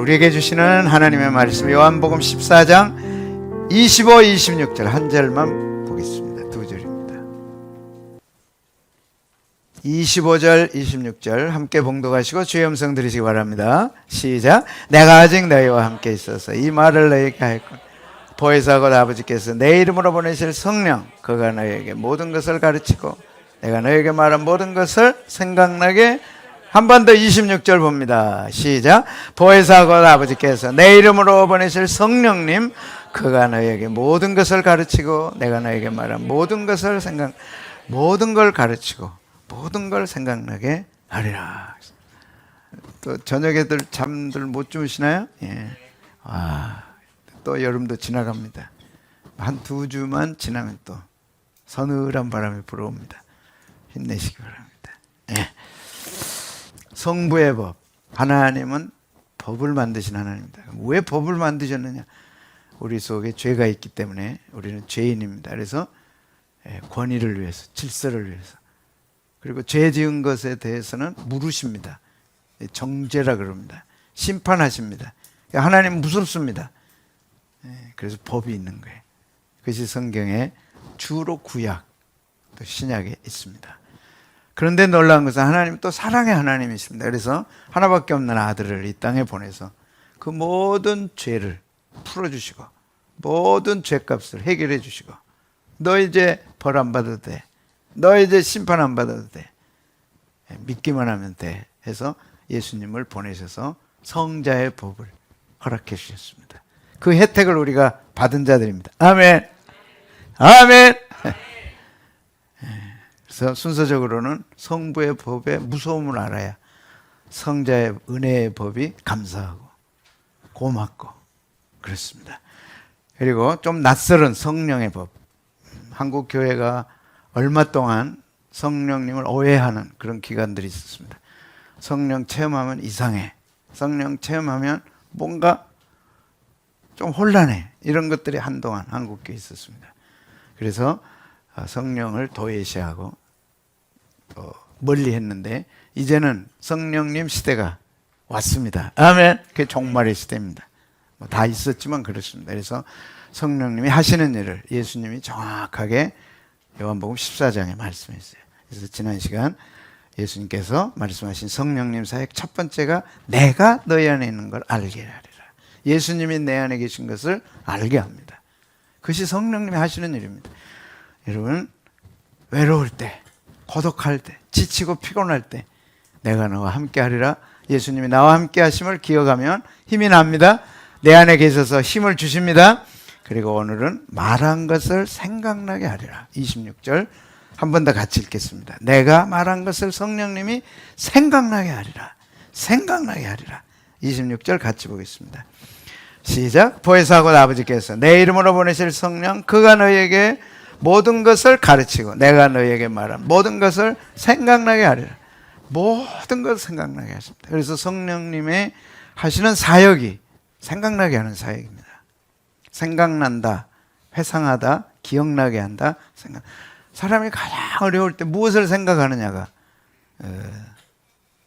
우리에게 주시는 하나님의 말씀 요한복음 14장 25, 26절 한 절만 보겠습니다. 두 절입니다. 25절, 26절 함께 봉독하시고 주의 음성 들으시기 바랍니다. 시작. 내가 아직 너희와 함께 있어서 이 말을 너희에게 하였거늘 보혜사 곧 아버지께서 내 이름으로 보내실 성령 그가 너희에게 모든 것을 가르치고 내가 너희에게 말한 모든 것을 생각나게. 한 번 더 26절 봅니다. 시작. 보혜사 곧 아버지께서 내 이름으로 보내실 성령님 그가 너희에게 모든 것을 가르치고 내가 너희에게 말한 모든 것을 모든 걸 가르치고 모든 걸 생각나게 하리라. 또 저녁에들 잠들 못 주무시나요? 예. 또 여름도 지나갑니다. 한 두 주만 지나면 또 서늘한 바람이 불어옵니다. 힘내시기 바랍니다. 예. 성부의 법. 하나님은 법을 만드신 하나님입니다. 왜 법을 만드셨느냐? 우리 속에 죄가 있기 때문에 우리는 죄인입니다. 그래서 권위를 위해서, 질서를 위해서. 그리고 죄 지은 것에 대해서는 물으십니다. 정죄라 그럽니다. 심판하십니다. 하나님은 무섭습니다. 그래서 법이 있는 거예요. 그것이 성경에 주로 구약, 또 신약에 있습니다. 그런데 놀라운 것은 하나님은 또 사랑의 하나님이십니다. 그래서 하나밖에 없는 아들을 이 땅에 보내서 그 모든 죄를 풀어주시고 모든 죄값을 해결해 주시고 너 이제 벌 안 받아도 돼. 너 이제 심판 안 받아도 돼. 믿기만 하면 돼. 해서 예수님을 보내셔서 성자의 법을 허락해 주셨습니다. 그 혜택을 우리가 받은 자들입니다. 아멘. 아멘. 그래서 순서적으로는 성부의 법의 무서움을 알아야 성자의 은혜의 법이 감사하고 고맙고 그렇습니다. 그리고 좀 낯설은 성령의 법. 한국 교회가 얼마 동안 성령님을 오해하는 그런 기간들이 있었습니다. 성령 체험하면 이상해. 성령 체험하면 뭔가 좀 혼란해. 이런 것들이 한동안 한국 교회에 있었습니다. 그래서 성령을 도외시하고 멀리 했는데 이제는 성령님 시대가 왔습니다. 아멘. 그게 종말의 시대입니다. 다 있었지만 그렇습니다. 그래서 성령님이 하시는 일을 예수님이 정확하게 요한복음 14장에 말씀했어요. 그래서 지난 시간 예수님께서 말씀하신 성령님 사역 첫 번째가 내가 너희 안에 있는 걸 알게 하리라. 예수님이 내 안에 계신 것을 알게 합니다. 그것이 성령님이 하시는 일입니다. 여러분, 외로울 때, 고독할 때, 지치고 피곤할 때 내가 너와 함께 하리라. 예수님이 나와 함께 하심을 기억하면 힘이 납니다. 내 안에 계셔서 힘을 주십니다. 그리고 오늘은 말한 것을 생각나게 하리라. 26절 한 번 더 같이 읽겠습니다. 내가 말한 것을 성령님이 생각나게 하리라. 생각나게 하리라. 26절 같이 보겠습니다. 시작. 보혜사 곧 아버지께서 내 이름으로 보내실 성령 그가 너희에게 모든 것을 가르치고 내가 너희에게 말한 모든 것을 생각나게 하리라. 모든 것을 생각나게 하십니다. 그래서 성령님의 하시는 사역이 생각나게 하는 사역입니다. 생각난다, 회상하다, 기억나게 한다. 사람이 가장 어려울 때 무엇을 생각하느냐가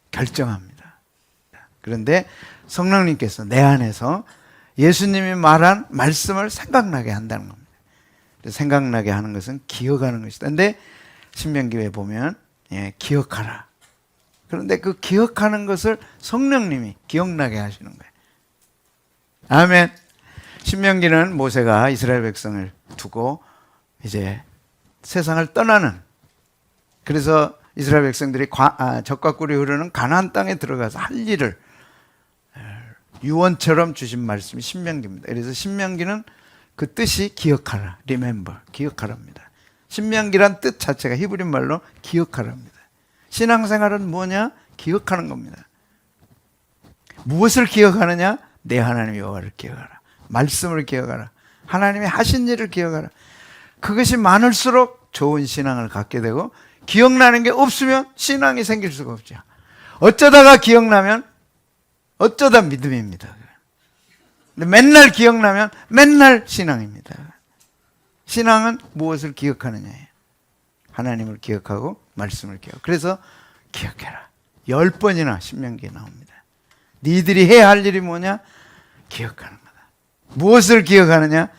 결정합니다. 그런데 성령님께서 내 안에서 예수님이 말한 말씀을 생각나게 한다는 겁니다. 생각나게 하는 것은 기억하는 것이다. 그런데 신명기에 보면 기억하라. 그런데 그 기억하는 것을 성령님이 기억나게 하시는 거예요. 아멘. 신명기는 모세가 이스라엘 백성을 두고 이제 세상을 떠나는, 그래서 이스라엘 백성들이 젖과 꿀이 흐르는 가나안 땅에 들어가서 할 일을 유언처럼 주신 말씀이 신명기입니다. 그래서 신명기는 그 뜻이 기억하라, remember, 기억하라입니다. 신명기란 뜻 자체가 히브리 말로 기억하라입니다. 신앙생활은 뭐냐? 기억하는 겁니다. 무엇을 기억하느냐? 내 하나님 여호와를 기억하라. 말씀을 기억하라. 하나님이 하신 일을 기억하라. 그것이 많을수록 좋은 신앙을 갖게 되고, 기억나는 게 없으면 신앙이 생길 수가 없죠. 어쩌다가 기억나면 어쩌다 믿음입니다. 근데 맨날 기억나면 맨날 신앙입니다. 신앙은 무엇을 기억하느냐예요. 하나님을 기억하고 말씀을 기억하고. 그래서 기억해라. 10번이나 신명기에 나옵니다. 니들이 해야 할 일이 뭐냐? 기억하는 거다. 무엇을 기억하느냐?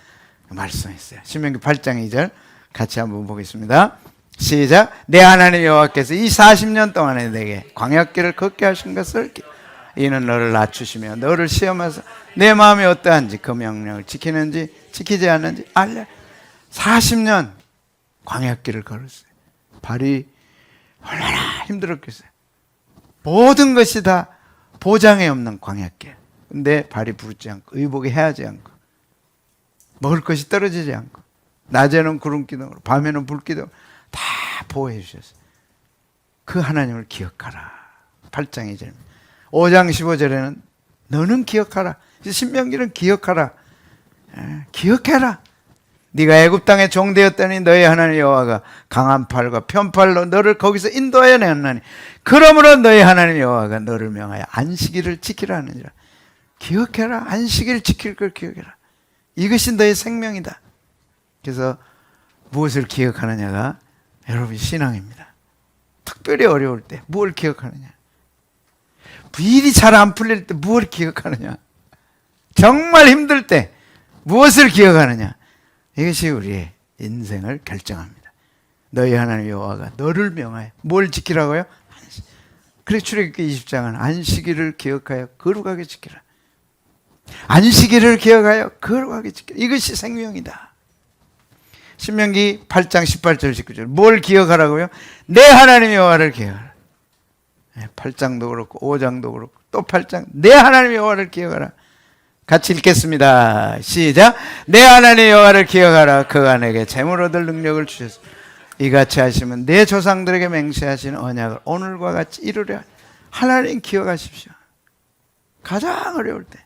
말씀했어요. 신명기 8장 2절 같이 한번 보겠습니다. 시작. 내 하나님 여호와께서 이 40년 동안에 내게 광야길을 걷게 하신 것을 이는 너를 낮추시며 너를 시험해서 내 마음이 어떠한지 그 명령을 지키는지 지키지 않는지 알려. 40년 광야길을 걸었어요. 발이 얼마나 힘들었겠어요. 모든 것이 다 보장이 없는 광야길. 근데 발이 부르지 않고 의복이 해하지 않고 먹을 것이 떨어지지 않고 낮에는 구름 기둥으로 밤에는 불 기둥으로 다 보호해 주셨어요. 그 하나님을 기억하라. 8장 2절 5장 15절에는 너는 기억하라. 신명기는 기억하라. 기억해라. 네가 애굽 땅에 종되었더니 너희 하나님 여호와가 강한 팔과 편팔로 너를 거기서 인도하여 내었나니 그러므로 너희 하나님 여호와가 너를 명하여 안식일을 지키라 하느니라. 기억해라. 안식일을 지킬 걸 기억해라. 이것이 너의 생명이다. 그래서 무엇을 기억하느냐가 여러분 신앙입니다. 특별히 어려울 때 무엇을 기억하느냐? 일이 잘 안 풀릴 때 무엇을 기억하느냐? 정말 힘들 때 무엇을 기억하느냐? 이것이 우리의 인생을 결정합니다. 너희 하나님 여호와가 너를 명하여 뭘 지키라고요? 안식. 그래서 출애굽기 20장은 안식일을 기억하여 거룩하게 지키라. 안식일을 기억하여 거룩하게 지키라. 이것이 생명이다. 신명기 8장 18절 19절 뭘 기억하라고요? 내 하나님 여호와를 기억하라. 8장도 그렇고 5장도 그렇고 또 8장 내 하나님 여호와를 기억하라. 같이 읽겠습니다. 시작. 내 하나님 여호와를 기억하라. 그가 내게 재물 얻을 능력을 주셨소. 이같이 하시면 내 조상들에게 맹세하신 언약을 오늘과 같이 이루려. 하나님 기억하십시오. 가장 어려울 때,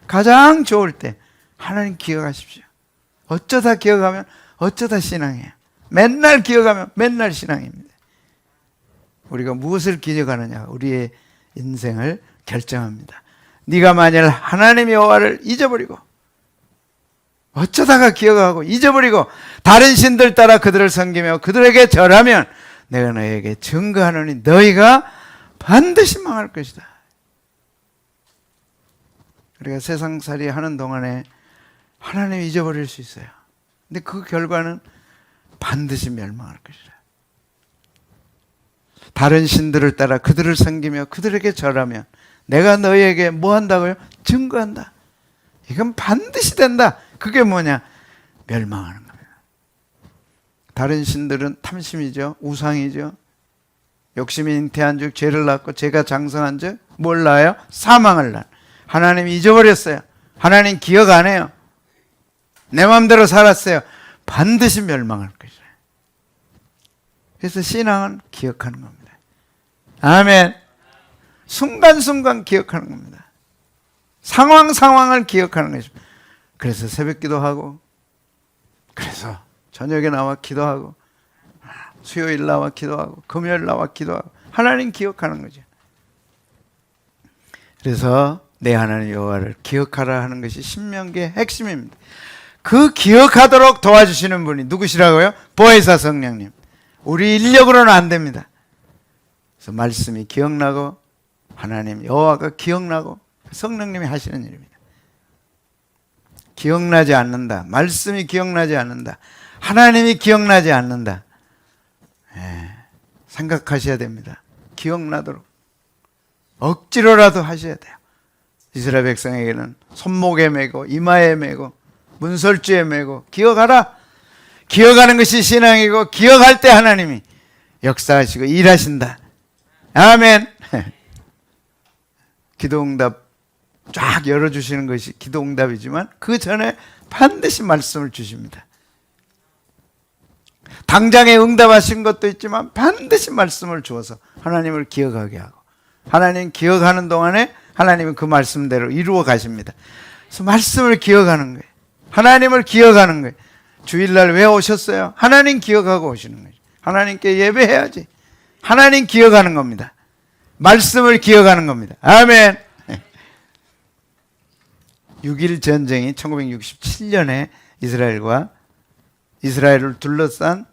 가장 좋을 때 하나님 기억하십시오. 어쩌다 기억하면 어쩌다 신앙이에요. 맨날 기억하면 맨날 신앙입니다. 우리가 무엇을 기억하느냐 우리의 인생을 결정합니다. 네가 만일 하나님 여호와를 잊어버리고 어쩌다가 기억하고 잊어버리고 다른 신들 따라 그들을 섬기며 그들에게 절하면 내가 너에게 증거하노니 너희가 반드시 망할 것이다. 우리가 세상살이 하는 동안에 하나님 잊어버릴 수 있어요. 근데 그 결과는 반드시 멸망할 것이다. 다른 신들을 따라 그들을 섬기며 그들에게 절하면 내가 너희에게 뭐 한다고요? 증거한다. 이건 반드시 된다. 그게 뭐냐? 멸망하는 겁니다. 다른 신들은 탐심이죠. 우상이죠. 욕심이 잉태한 즉 죄를 낳고 죄가 장성한 즉 뭘 낳아요? 사망을 낳아. 하나님 잊어버렸어요. 하나님 기억 안 해요. 내 마음대로 살았어요. 반드시 멸망할 것이에요. 그래서 신앙은 기억하는 겁니다. 아멘. 순간순간 기억하는 겁니다. 상황을 기억하는 것입니다. 그래서 새벽 기도하고, 그래서 저녁에 나와 기도하고, 수요일 나와 기도하고, 금요일 나와 기도하고, 하나님 기억하는 거죠. 그래서 내 하나님 여호와를 기억하라 하는 것이 신명기의 핵심입니다. 그 기억하도록 도와주시는 분이 누구시라고요? 보혜사 성령님. 우리 인력으로는 안 됩니다. 그래서 말씀이 기억나고 하나님 여호와가 기억나고 성령님이 하시는 일입니다. 기억나지 않는다. 말씀이 기억나지 않는다. 하나님이 기억나지 않는다. 생각하셔야 됩니다. 기억나도록 억지로라도 하셔야 돼요. 이스라엘 백성에게는 손목에 메고 이마에 메고 문설주에 메고 기억하라. 기억하는 것이 신앙이고 기억할 때 하나님이 역사하시고 일하신다. 아멘. 기도응답 쫙 열어주시는 것이 기도응답이지만 그 전에 반드시 말씀을 주십니다. 당장에 응답하신 것도 있지만 반드시 말씀을 주어서 하나님을 기억하게 하고 하나님 기억하는 동안에 하나님은 그 말씀대로 이루어 가십니다. 그래서 말씀을 기억하는 거예요. 하나님을 기억하는 거예요. 주일날 왜 오셨어요? 하나님 기억하고 오시는 거예요. 하나님께 예배해야지. 하나님 기억하는 겁니다. 말씀을 기억하는 겁니다. 아멘. 6.1 전쟁이 1967년에 이스라엘을 둘러싼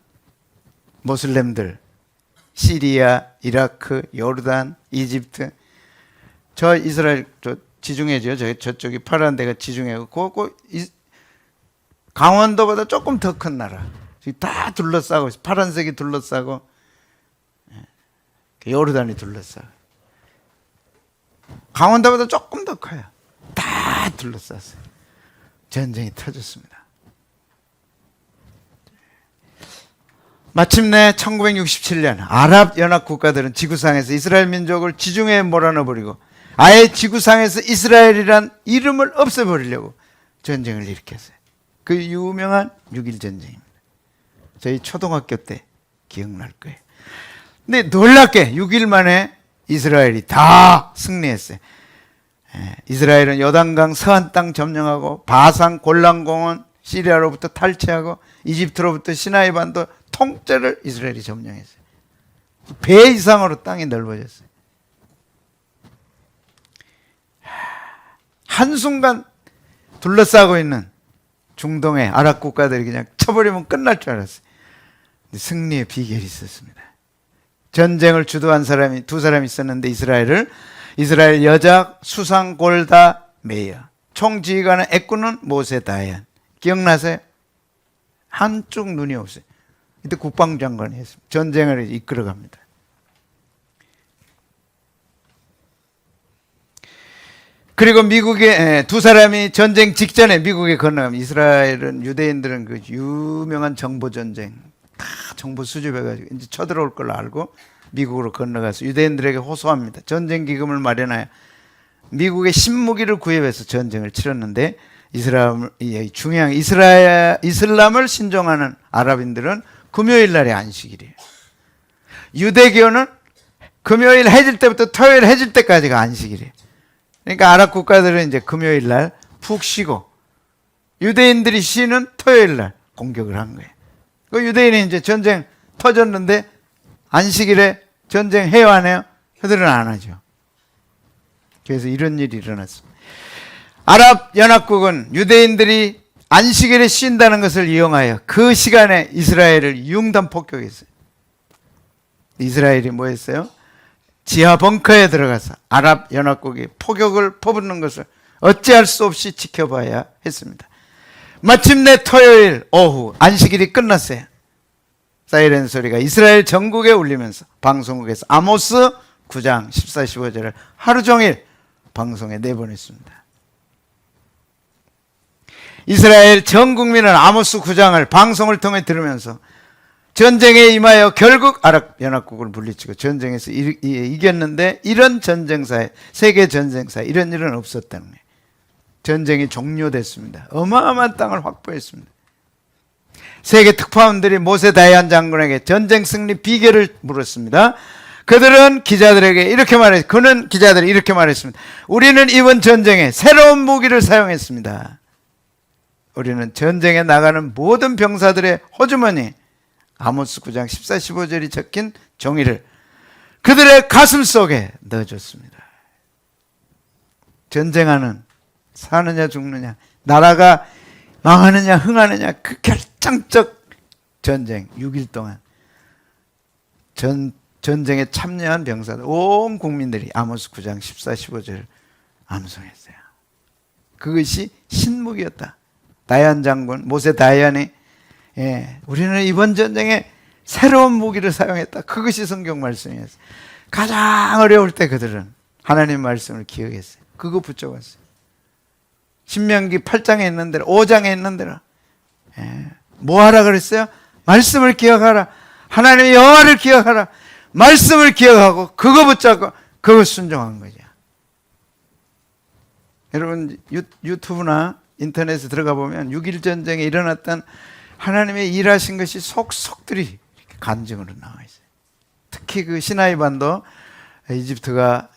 모슬렘들, 시리아, 이라크, 요르단, 이집트 저 이스라엘 저 지중해죠. 저쪽이 파란 데가 지중해고 강원도보다 조금 더 큰 나라. 다 둘러싸고 파란색이 둘러싸고 요르단이 둘러싸고 강원도보다 조금 더 커요. 다 둘러쌌어요. 전쟁이 터졌습니다. 마침내 1967년 아랍 연합 국가들은 지구상에서 이스라엘 민족을 지중해에 몰아넣어버리고 아예 지구상에서 이스라엘이란 이름을 없애버리려고 전쟁을 일으켰어요. 그 유명한 6.1 전쟁입니다. 저희 초등학교 때 기억날 거예요. 근데 놀랍게 6일 만에 이스라엘이 다 승리했어요. 이스라엘은 요단강 서안 땅 점령하고 바산 골란공원 시리아로부터 탈취하고 이집트로부터 시나이 반도 통째를 이스라엘이 점령했어요. 배 이상으로 땅이 넓어졌어요. 한순간 둘러싸고 있는 중동의 아랍 국가들이 그냥 쳐버리면 끝날 줄 알았어요. 근데 승리의 비결이 있었습니다. 전쟁을 주도한 사람이 두 사람이 있었는데 이스라엘 여자 수상 골다 메이어, 총지휘관은 애꾸는 모세 다얀. 기억나세요? 한쪽 눈이 없어요. 이때 국방장관이 했습니다. 전쟁을 이끌어갑니다. 그리고 미국의 두 사람이 전쟁 직전에 미국에 건너가면 이스라엘은 유대인들은 그 유명한 정보 전쟁 다 정보 수집해가지고 이제 쳐들어올 걸 알고 미국으로 건너가서 유대인들에게 호소합니다. 전쟁 기금을 마련하여 미국의 신무기를 구입해서 전쟁을 치렀는데 중요한 이슬람을 신종하는 아랍인들은 금요일 날이 안식일이에요. 유대교는 금요일 해질 때부터 토요일 해질 때까지가 안식일이에요. 그러니까 아랍 국가들은 이제 금요일 날 푹 쉬고 유대인들이 쉬는 토요일 날 공격을 한 거예요. 그 유대인이 이제 전쟁 터졌는데 안식일에 전쟁해요 안 해요? 그들은 안 하죠. 그래서 이런 일이 일어났습니다. 아랍 연합국은 유대인들이 안식일에 쉰다는 것을 이용하여 그 시간에 이스라엘을 융단 폭격했어요. 이스라엘이 뭐 했어요? 지하 벙커에 들어가서 아랍 연합국이 포격을 퍼붓는 것을 어찌할 수 없이 지켜봐야 했습니다. 마침내 토요일 오후 안식일이 끝났어요. 사이렌 소리가 이스라엘 전국에 울리면서 방송국에서 아모스 9장 14, 15절을 하루 종일 방송에 내보냈습니다. 이스라엘 전 국민은 아모스 9장을 방송을 통해 들으면서 전쟁에 임하여 결국 아랍연합국을 물리치고 전쟁에서 이겼는데 이런 전쟁사에 세계 전쟁사에 이런 일은 없었다는 거예요. 전쟁이 종료됐습니다. 어마어마한 땅을 확보했습니다. 세계 특파원들이 모세 다이안 장군에게 전쟁 승리 비결을 물었습니다. 그들은 기자들에게 이렇게 말했습니다. 그는 기자들이 이렇게 말했습니다. 우리는 이번 전쟁에 새로운 무기를 사용했습니다. 우리는 전쟁에 나가는 모든 병사들의 호주머니 아모스 9장 14, 15절이 적힌 종이를 그들의 가슴 속에 넣어줬습니다. 전쟁하는 사느냐 죽느냐 나라가 망하느냐 흥하느냐 그 결정적 전쟁 6일 동안 전쟁에 참여한 병사들 온 국민들이 아모스 9장 14, 15절을 암송했어요. 그것이 신무기였다. 다이안 장군 모세 다이안이 우리는 이번 전쟁에 새로운 무기를 사용했다. 그것이 성경 말씀이었어요. 가장 어려울 때 그들은 하나님 말씀을 기억했어요. 그거 붙잡았어요. 신명기 8장에 있는 대로 5장에 있는 대로 뭐 하라 그랬어요? 말씀을 기억하라. 하나님의 여호와를 기억하라. 말씀을 기억하고 그거 붙잡고 그거 순종한 거죠. 여러분 유튜브나 인터넷에 들어가 보면 6.1 전쟁에 일어났던 하나님의 일하신 것이 속속들이 이렇게 간증으로 나와 있어요. 특히 그 시나이 반도 이집트가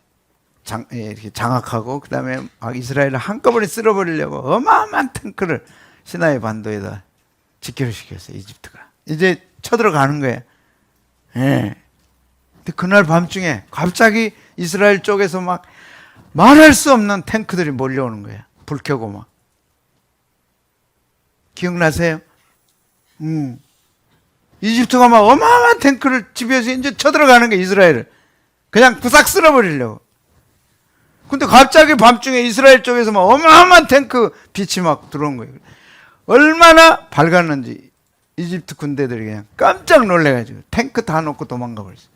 이렇게 장악하고 그 다음에 이스라엘을 한꺼번에 쓸어버리려고 어마어마한 탱크를 시나이 반도에다 집결을 시켰어요. 이집트가 이제 쳐들어가는 거예요. 근데 그날 밤중에 갑자기 이스라엘 쪽에서 막 말할 수 없는 탱크들이 몰려오는 거예요. 불 켜고 막. 기억나세요? 이집트가 막 어마어마한 탱크를 집에서 이제 쳐들어가는 게 이스라엘을 그냥 부삭 쓸어버리려고. 근데 갑자기 밤중에 이스라엘 쪽에서 막 어마어마한 탱크 빛이 막 들어온 거예요. 얼마나 밝았는지 이집트 군대들이 그냥 깜짝 놀래가지고 탱크 다 놓고 도망가 버렸어요.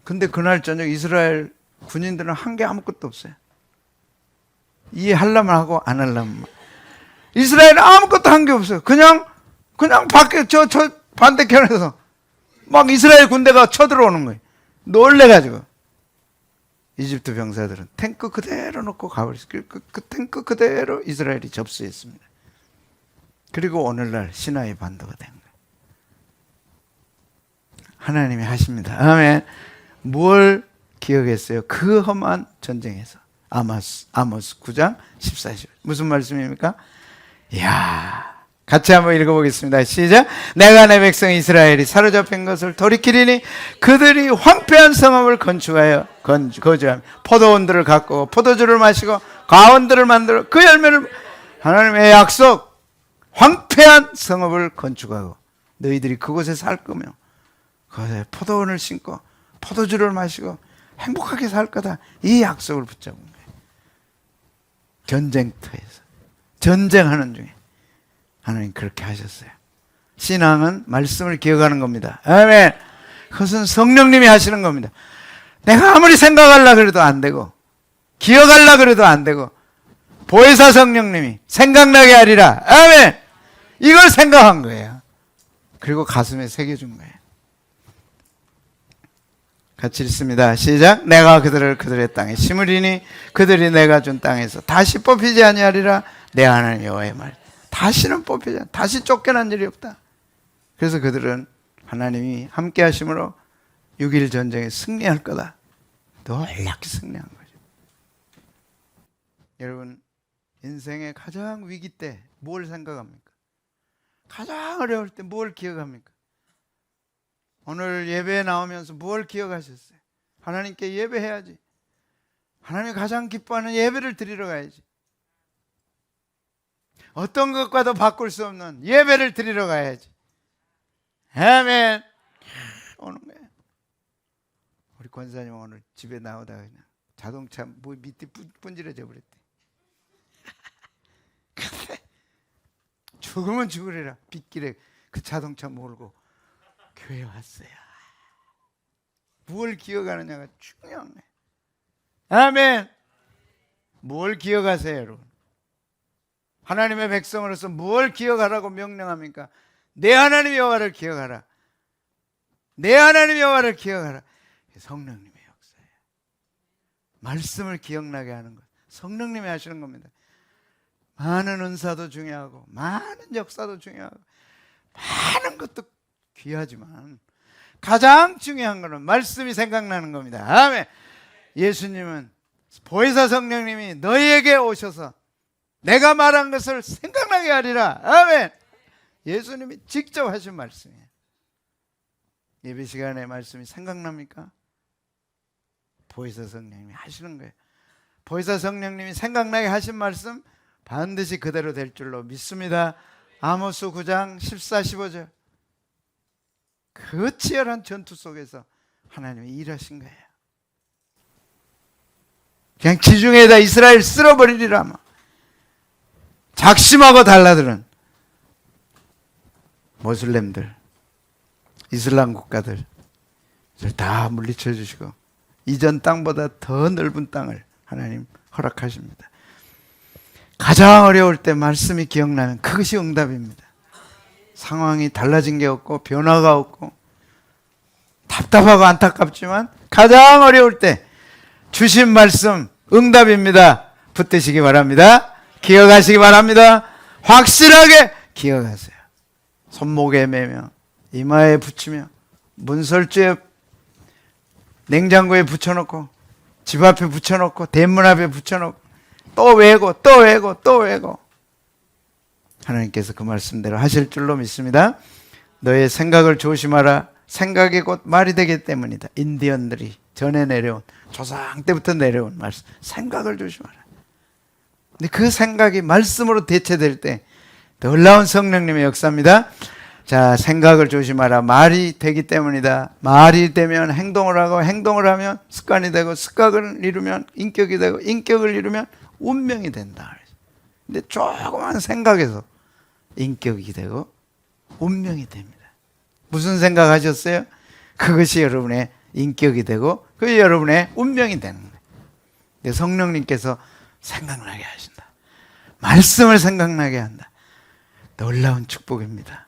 근데 그날 저녁 이스라엘 군인들은 한 게 아무것도 없어요. 이해하려면 하고 안 하려면. 이스라엘은 아무것도 한 게 없어요. 그냥 밖에 저 반대편에서 막 이스라엘 군대가 쳐들어오는 거예요. 놀래가지고 이집트 병사들은 탱크 그대로 놓고 가버렸어요. 그 탱크 그대로 이스라엘이 접수했습니다. 그리고 오늘날 시나이 반도가 된 거예요. 하나님이 하십니다. 아멘. 뭘 기억했어요? 그 험한 전쟁에서. 아모스 9장 14절. 무슨 말씀입니까? 이야, 같이 한번 읽어보겠습니다. 시작. 내가 내 백성 이스라엘이 사로잡힌 것을 돌이키리니 그들이 황폐한 성읍을 건축하여 거주하며 포도원들을 가꾸고 포도주를 마시고 가원들을 만들어 그 열매를 하나님의 약속 황폐한 성읍을 건축하고 너희들이 그곳에 살 거며 그곳에 포도원을 심고 포도주를 마시고 행복하게 살 거다. 이 약속을 붙잡은 거예요. 전쟁터에서 전쟁하는 중에 하나님 그렇게 하셨어요. 신앙은 말씀을 기억하는 겁니다. 아멘. 그것은 성령님이 하시는 겁니다. 내가 아무리 생각하려고 그래도 안 되고 기억하려고 그래도 안 되고 보혜사 성령님이 생각나게 하리라. 아멘. 이걸 생각한 거예요. 그리고 가슴에 새겨준 거예요. 같이 읽습니다. 시작. 내가 그들의 땅에 심으리니 그들이 내가 준 땅에서 다시 뽑히지 아니하리라. 내 하나님 여호와의 말. 다시는 뽑히지 않아. 다시 쫓겨난 일이 없다. 그래서 그들은 하나님이 함께 하심으로 6.1 전쟁에 승리할 거다. 놀랍게 승리한 거죠. 여러분, 인생의 가장 위기 때 뭘 생각합니까? 가장 어려울 때 뭘 기억합니까? 오늘 예배에 나오면서 뭘 기억하셨어요? 하나님께 예배해야지. 하나님이 가장 기뻐하는 예배를 드리러 가야지. 어떤 것과도 바꿀 수 없는 예배를 드리러 가야지. 아멘. 오는 거예요. 우리 권사님 오늘 집에 나오다가 그냥 자동차 뭐 밑에 분질러져 버렸대. 근데 죽으면 죽으리라. 빗길에 그 자동차 몰고 교회 왔어요. 뭘 기억하느냐가 중요한 거예요. 아멘. 뭘 기억하세요, 여러분? 하나님의 백성으로서 뭘 기억하라고 명령합니까? 내 하나님 여호와를 기억하라. 내 하나님 여호와를 기억하라. 성령님의 역사예요. 말씀을 기억나게 하는 것. 성령님이 하시는 겁니다. 많은 은사도 중요하고 많은 역사도 중요하고 많은 것도 귀하지만 가장 중요한 것은 말씀이 생각나는 겁니다. 아멘. 예수님은 보혜사 성령님이 너희에게 오셔서 내가 말한 것을 생각나게 하리라. 아멘. 예수님이 직접 하신 말씀이에요. 예배 시간에 말씀이 생각납니까? 보혜사 성령님이 하시는 거예요. 보혜사 성령님이 생각나게 하신 말씀 반드시 그대로 될 줄로 믿습니다. 아모스 9장 14, 15절. 그 치열한 전투 속에서 하나님이 일하신 거예요. 그냥 지중해에다 이스라엘 쓸어버리리라. 작심하고 달라드는 모슬렘들, 이슬람 국가들 다 물리쳐 주시고 이전 땅보다 더 넓은 땅을 하나님 허락하십니다. 가장 어려울 때 말씀이 기억나면 그것이 응답입니다. 상황이 달라진 게 없고 변화가 없고 답답하고 안타깝지만 가장 어려울 때 주신 말씀 응답입니다. 붙드시기 바랍니다. 기억하시기 바랍니다. 확실하게 기억하세요. 손목에 매며 이마에 붙이며 문설주에 냉장고에 붙여놓고 집 앞에 붙여놓고 대문 앞에 붙여놓고 또 외고 또 외고 또 외고 하나님께서 그 말씀대로 하실 줄로 믿습니다. 너의 생각을 조심하라. 생각이 곧 말이 되기 때문이다. 인디언들이 전에 내려온 조상 때부터 내려온 말씀. 생각을 조심하라. 근데 그 생각이 말씀으로 대체될 때 놀라운 성령님의 역사입니다. 자, 생각을 조심하라. 말이 되기 때문이다. 말이 되면 행동을 하고, 행동을 하면 습관이 되고, 습관을 이루면 인격이 되고, 인격을 이루면 운명이 된다. 근데 조그만 생각에서 인격이 되고 운명이 됩니다. 무슨 생각하셨어요? 그것이 여러분의 인격이 되고 그게 여러분의 운명이 되는 거예요. 성령님께서 생각나게 하신다. 말씀을 생각나게 한다. 놀라운 축복입니다.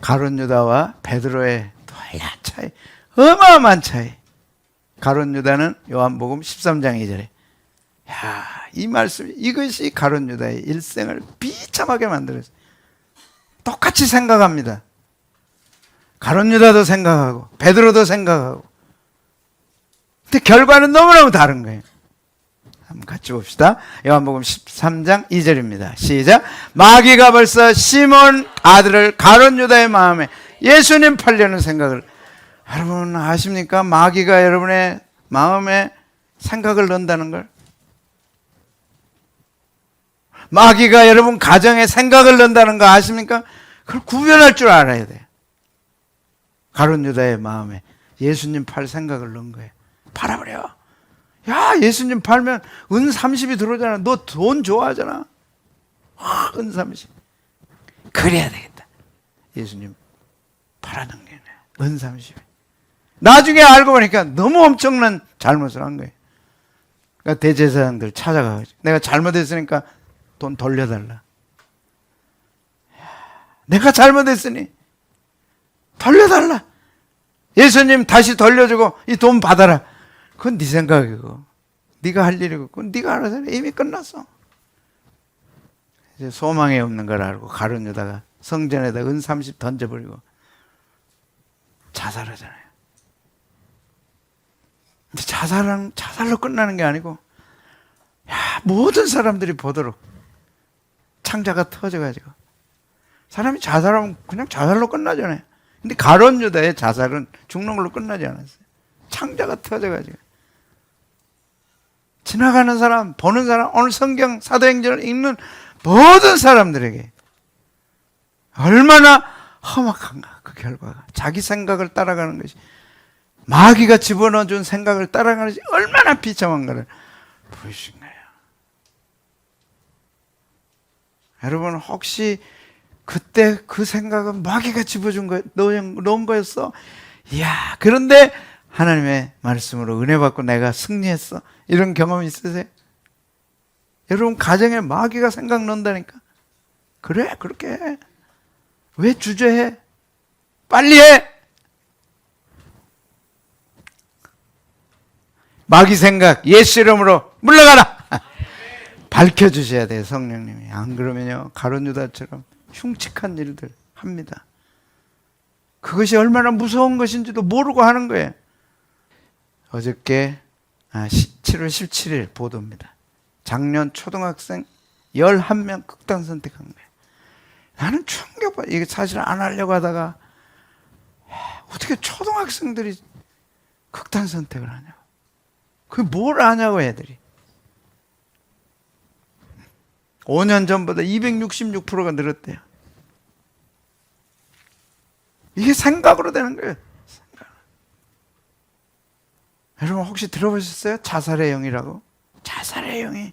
가룟 유다와 베드로의 놀라운 차이, 어마어마한 차이. 가룟 유다는 요한복음 13장 2절에 야, 이 말씀, 이것이 가룟 유다의 일생을 비참하게 만들었어요. 똑같이 생각합니다. 가룟 유다도 생각하고 베드로도 생각하고. 근데 결과는 너무너무 다른 거예요. 한번 같이 봅시다. 요한복음 13장 2절입니다. 시작. 마귀가 벌써 시몬 아들을 가룟 유다의 마음에 예수님 팔려는 생각을. 여러분 아십니까? 마귀가 여러분의 마음에 생각을 넣는다는 걸. 마귀가 여러분 가정에 생각을 넣는다는 거 아십니까? 그걸 구별할 줄 알아야 돼요. 가룟 유다의 마음에 예수님 팔 생각을 넣은 거예요. 팔아버려. 야, 예수님 팔면 은 30이 들어오잖아. 너 돈 좋아하잖아. 은 30. 그래야 되겠다. 예수님 팔아넘기네. 은 30. 나중에 알고 보니까 너무 엄청난 잘못을 한 거예요. 그러니까 대제사장들 찾아가가지고 내가 잘못했으니까 돈 돌려달라. 내가 잘못했으니 돌려달라. 예수님 다시 돌려주고 이 돈 받아라. 그건 네 생각이고 네가 할 일이고 그건 네가 알아서 해. 이미 끝났어. 이제 소망이 없는 걸 알고 가룟 유다가 성전에다 은 30 던져버리고 자살하잖아요. 근데 자살로 끝나는 게 아니고 야, 모든 사람들이 보도록 창자가 터져가지고 사람이 자살하면 그냥 자살로 끝나잖아요. 근데 가룟 유다의 자살은 죽는 걸로 끝나지 않았어요. 창자가 터져가지고 지나가는 사람, 보는 사람, 오늘 성경 사도행전을 읽는 모든 사람들에게 얼마나 험악한가 그 결과가. 자기 생각을 따라가는 것이, 마귀가 집어넣어준 생각을 따라가는 것이 얼마나 비참한가를 보여주신 거예요. 여러분 혹시 그때 그 생각은 마귀가 집어준 거, 넣은 거였어? 이야, 그런데 하나님의 말씀으로 은혜 받고 내가 승리했어. 이런 경험 있으세요? 여러분 가정에 마귀가 생각 넣는다니까. 그래, 그렇게 해. 왜 주저해? 빨리 해. 마귀 생각 예수 이름으로 물러가라. 밝혀주셔야 돼요, 성령님이. 안 그러면요 가룟 유다처럼 흉측한 일들 합니다. 그것이 얼마나 무서운 것인지도 모르고 하는 거예요. 어저께 7월 17일 보도입니다. 작년 초등학생 11명 극단 선택한 거예요. 나는 충격받아. 이게 사실 안 하려고 하다가 어떻게 초등학생들이 극단 선택을 하냐고. 그게 뭘 아냐고 애들이. 5년 전보다 266%가 늘었대요. 이게 생각으로 되는 거예요. 생각. 여러분 혹시 들어보셨어요? 자살의 영이라고? 자살의 영이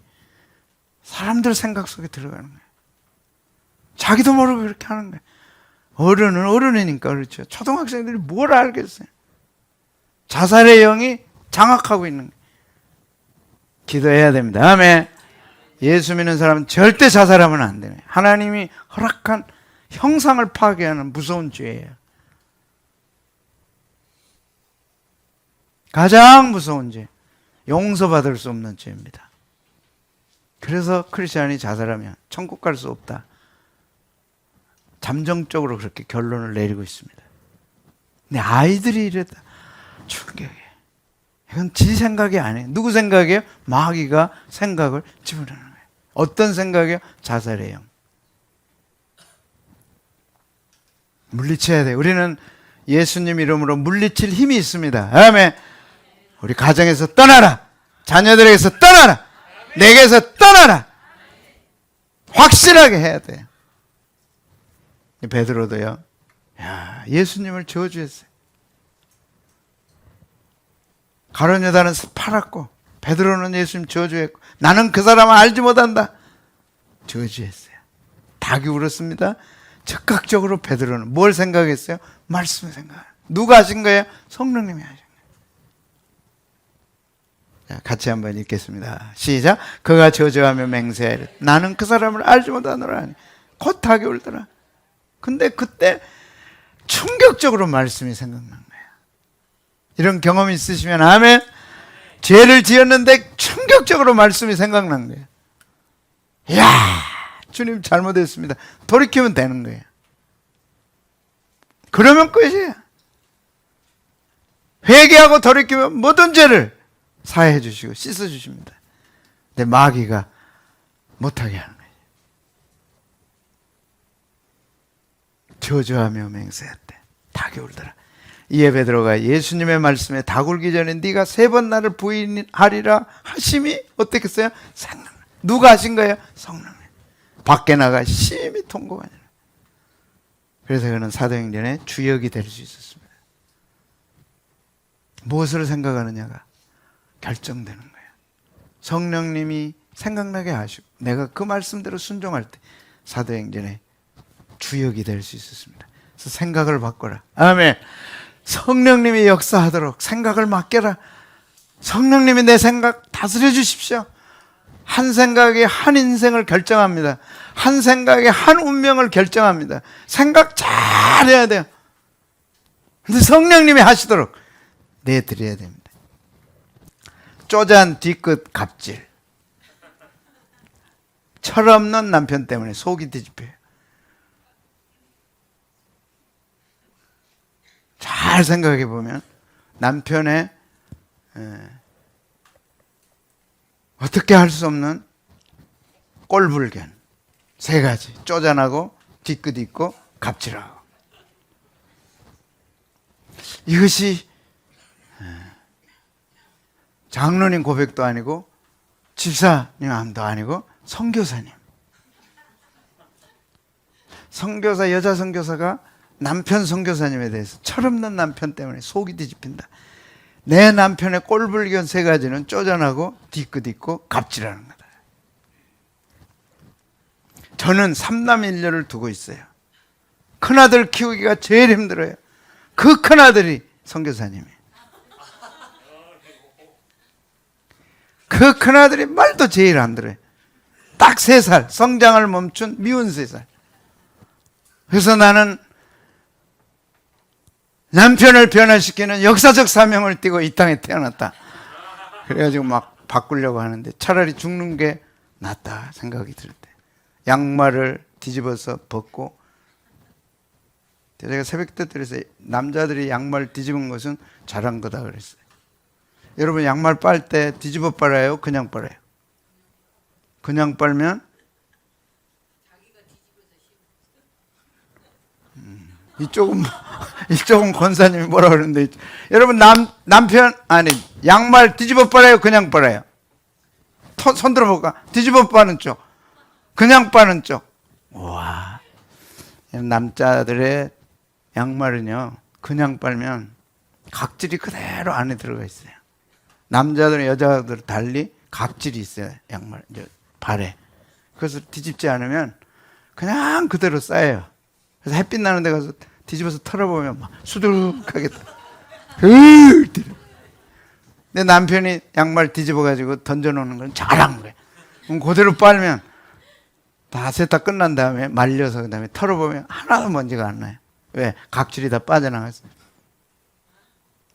사람들 생각 속에 들어가는 거예요. 자기도 모르고 그렇게 하는 거예요. 어른은 어른이니까 그렇죠. 초등학생들이 뭘 알겠어요. 자살의 영이 장악하고 있는 거예요. 기도해야 됩니다. 아멘. 예수 믿는 사람은 절대 자살하면 안 되네. 하나님이 허락한 형상을 파괴하는 무서운 죄예요. 가장 무서운 죄, 용서받을 수 없는 죄입니다. 그래서 크리스찬이 자살하면 천국 갈 수 없다. 잠정적으로 그렇게 결론을 내리고 있습니다. 근데 아이들이 이랬다. 충격이에요. 이건 지 생각이 아니에요. 누구 생각이에요? 마귀가 생각을 집어넣는 거예요. 어떤 생각이에요? 자살의 영. 물리쳐야 돼요. 우리는 예수님 이름으로 물리칠 힘이 있습니다. 아멘. 우리 가정에서 떠나라. 자녀들에게서 떠나라. 내게서 떠나라. 확실하게 해야 돼요. 베드로도요. 야, 예수님을 저주했어요. 가룟 유다는 팔았고 베드로는 예수님 저주했고 나는 그 사람을 알지 못한다. 저주했어요. 닭이 울었습니다. 즉각적으로 베드로는 뭘 생각했어요? 말씀을 생각. 누가 하신 거예요? 성령님이 하신 거예요. 자, 같이 한번 읽겠습니다. 시작. 그가 저주하며 맹세하여 나는 그 사람을 알지 못하노라 하니 곧 닭이 울더라. 근데 그때 충격적으로 말씀이 생각난 거예요. 이런 경험이 있으시면 아멘. 죄를 지었는데 충격적으로 말씀이 생각난 거예요. 이야, 주님 잘못했습니다. 돌이키면 되는 거예요. 그러면 끝이에요. 회개하고 돌이키면 모든 죄를 사해 주시고 씻어 주십니다. 근데 마귀가 못하게 하는 거예요. 저주하며 맹세했대. 닭이 울더라. 이에 베드로가 예수님의 말씀에 닭 울기 전에 네가 3번 나를 부인하리라 하심이 어떻게 했어요? 생각. 누가 하신 거예요? 성령님. 밖에 나가 심히 통곡하니라. 그래서 그는 사도행전의 주역이 될 수 있었습니다. 무엇을 생각하느냐가 결정되는 거예요. 성령님이 생각나게 하시고 내가 그 말씀대로 순종할 때 사도행전의 주역이 될 수 있었습니다. 그래서 생각을 바꿔라. 아멘. 성령님이 역사하도록 생각을 맡겨라. 성령님이 내 생각 다스려 주십시오. 한 생각이 한 인생을 결정합니다. 한 생각이 한 운명을 결정합니다. 생각 잘 해야 돼요. 근데 성령님이 하시도록 내드려야 됩니다. 쪼잔 뒤끝 갑질. 철없는 남편 때문에 속이 뒤집혀요. 잘 생각해 보면 남편의 어떻게 할 수 없는 꼴불견 3가지. 쪼잔하고 뒤끝 있고 갑질하고. 이것이 장로님 고백도 아니고 집사님 암도 아니고 선교사님. 선교사, 여자 선교사가 남편 선교사님에 대해서 철없는 남편 때문에 속이 뒤집힌다. 내 남편의 꼴불견 3가지는 쪼잔하고 뒤끝 있고 갑질하는 거다. 저는 3남1녀를 두고 있어요. 큰아들 키우기가 제일 힘들어요. 그 큰아들이 선교사님이에요. 그 큰아들이 말도 제일 안 들어요. 딱 3살 성장을 멈춘 미운 3살. 그래서 나는 남편을 변화시키는 역사적 사명을 띠고 이 땅에 태어났다. 그래가지고 막 바꾸려고 하는데 차라리 죽는 게 낫다 생각이 들 때 양말을 뒤집어서 벗고, 제가 새벽때들에서 남자들이 양말 뒤집은 것은 잘한 거다 그랬어요. 여러분 양말 빨 때 뒤집어 빨아요? 그냥 빨아요? 그냥 빨면 이쪽은 권사님이 뭐라 그러는데, 여러분 남편 아니 양말 뒤집어 빨아요? 그냥 빨아요? 손 들어볼까? 뒤집어 빠는 쪽, 그냥 빠는 쪽. 와, 남자들의 양말은요 그냥 빨면 각질이 그대로 안에 들어가 있어요. 남자들은 여자들 달리 각질이 있어요. 양말 발에. 그래서 뒤집지 않으면 그냥 그대로 쌓여요. 그래서 햇빛 나는 데 가서 뒤집어서 털어보면 막 수두룩하게. 내 남편이 양말 뒤집어가지고 던져놓는 건 잘한 거예요. 그럼 그대로 빨면 다 세탁 끝난 다음에 말려서 그 다음에 털어보면 하나도 먼지가 안 나요. 왜? 각질이 다 빠져나갔어요.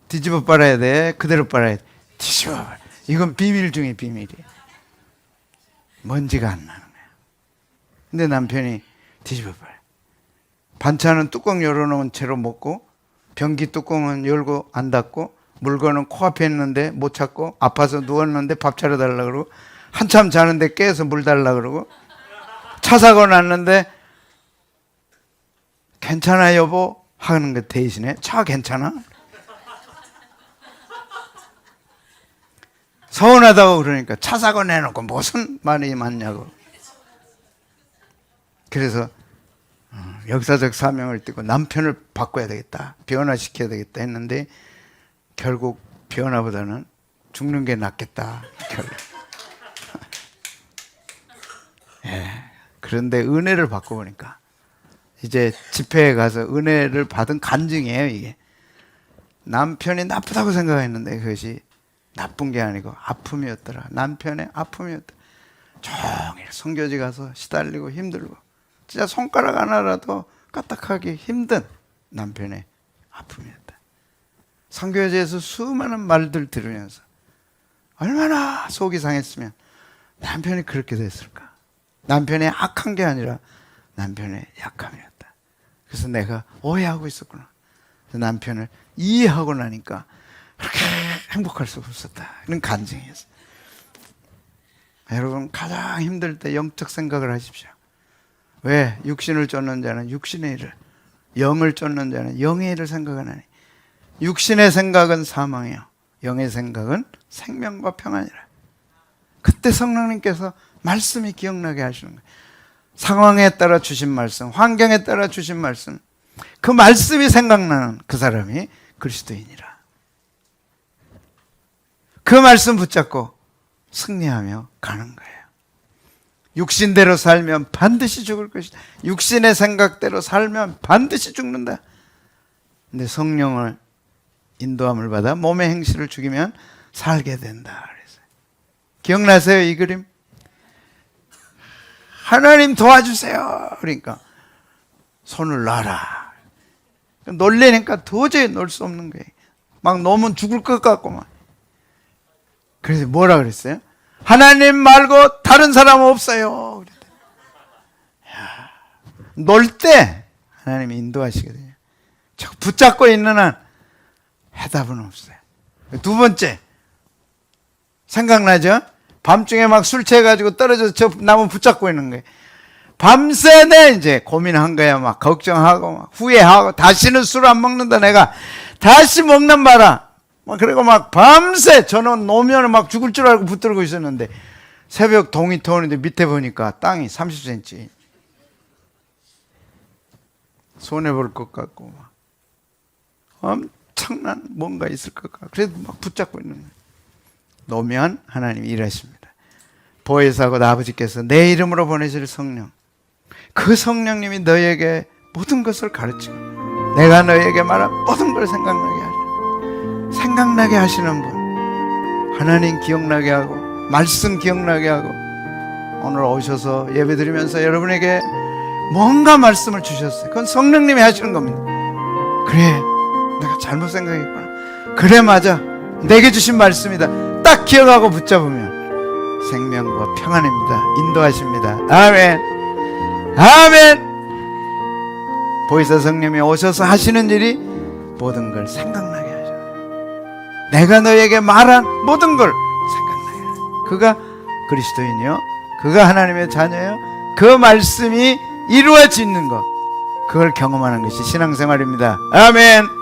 뒤집어 빨아야 돼? 그대로 빨아야 돼? 뒤집어 빨아야 돼. 이건 비밀 중에 비밀이에요. 먼지가 안 나는 거예요. 근데 남편이 뒤집어 빨아요. 반찬은 뚜껑 열어놓은 채로 먹고, 변기 뚜껑은 열고 안 닫고, 물건은 코앞에 있는데 못 찾고, 아파서 누웠는데 밥 차려달라 그러고, 한참 자는데 깨서 물 달라 그러고, 차 사고 났는데 괜찮아 여보 하는 것 대신에 차 괜찮아? 서운하다고 그러니까 차 사고 내놓고 무슨 말이 많냐고. 그래서 역사적 사명을 띠고 남편을 바꿔야 되겠다, 변화시켜야 되겠다 했는데 결국 변화보다는 죽는 게 낫겠다. 예. 그런데 은혜를 받고 보니까 이제 집회에 가서 은혜를 받은 간증이에요. 이게 남편이 나쁘다고 생각했는데 그것이 나쁜 게 아니고 아픔이었더라. 남편의 아픔이었더라. 종일 선교지 가서 시달리고 힘들고 진짜 손가락 하나라도 까딱하기 힘든 남편의 아픔이었다. 선교지에서 수많은 말들 들으면서 얼마나 속이 상했으면 남편이 그렇게 됐을까. 남편이 악한 게 아니라 남편의 약함이었다. 그래서 내가 오해하고 있었구나. 남편을 이해하고 나니까 그렇게 행복할 수가 없었다. 이런 간증이었어요. 여러분 가장 힘들 때 영적 생각을 하십시오. 왜? 육신을 쫓는 자는 육신의 일을, 영을 쫓는 자는 영의 일을 생각하나니 육신의 생각은 사망이요 영의 생각은 생명과 평안이라. 그때 성령님께서 말씀이 기억나게 하시는 거예요. 상황에 따라 주신 말씀, 환경에 따라 주신 말씀, 그 말씀이 생각나는 그 사람이 그리스도인이라. 그 말씀 붙잡고 승리하며 가는 거예요. 육신대로 살면 반드시 죽을 것이다. 육신의 생각대로 살면 반드시 죽는다. 근데 성령을 인도함을 받아 몸의 행실을 죽이면 살게 된다. 그랬어요. 기억나세요? 이 그림? 하나님 도와주세요. 그러니까 손을 놔라. 놀래니까 도저히 놀 수 없는 거예요. 막 놓으면 죽을 것 같고 막. 그래서 뭐라 그랬어요? 하나님 말고 다른 사람 없어요. 놀 때 하나님이 인도하시거든요. 붙잡고 있는 한 해답은 없어요. 두 번째, 생각나죠? 밤중에 막 술 취해가지고 떨어져서 저 나무 붙잡고 있는 거예요. 밤새 내 이제 고민한 거야. 막 걱정하고 막 후회하고 다시는 술 안 먹는다. 내가 다시 먹는 바라. 막 그리고 막 밤새 저는 노면 막 죽을 줄 알고 붙들고 있었는데 새벽 동이 터오는데 밑에 보니까 땅이 30cm 손해 볼 것 같고 막 엄청난 뭔가 있을 것 같고 그래도 막 붙잡고 있는 거예요. 노면 하나님이 일하십니다. 보혜사고 아버지께서 내 이름으로 보내실 성령, 그 성령님이 너에게 모든 것을 가르치고 내가 너에게 말한 모든 걸 생각나게 하리라. 생각나게 하시는 분, 하나님 기억나게 하고 말씀 기억나게 하고 오늘 오셔서 예배드리면서 여러분에게 뭔가 말씀을 주셨어요. 그건 성령님이 하시는 겁니다. 그래, 내가 잘못 생각했구나. 그래, 맞아, 내게 주신 말씀이다. 딱 기억하고 붙잡으면 생명과 평안입니다. 인도하십니다. 아멘. 아멘. 보혜사 성령이 오셔서 하시는 일이 모든 걸 생각나게 하셔요. 내가 너에게 말한 모든 걸 생각나게 하셔요. 그가 그리스도인이요, 그가 하나님의 자녀요, 그 말씀이 이루어지는 것, 그걸 경험하는 것이 신앙생활입니다. 아멘.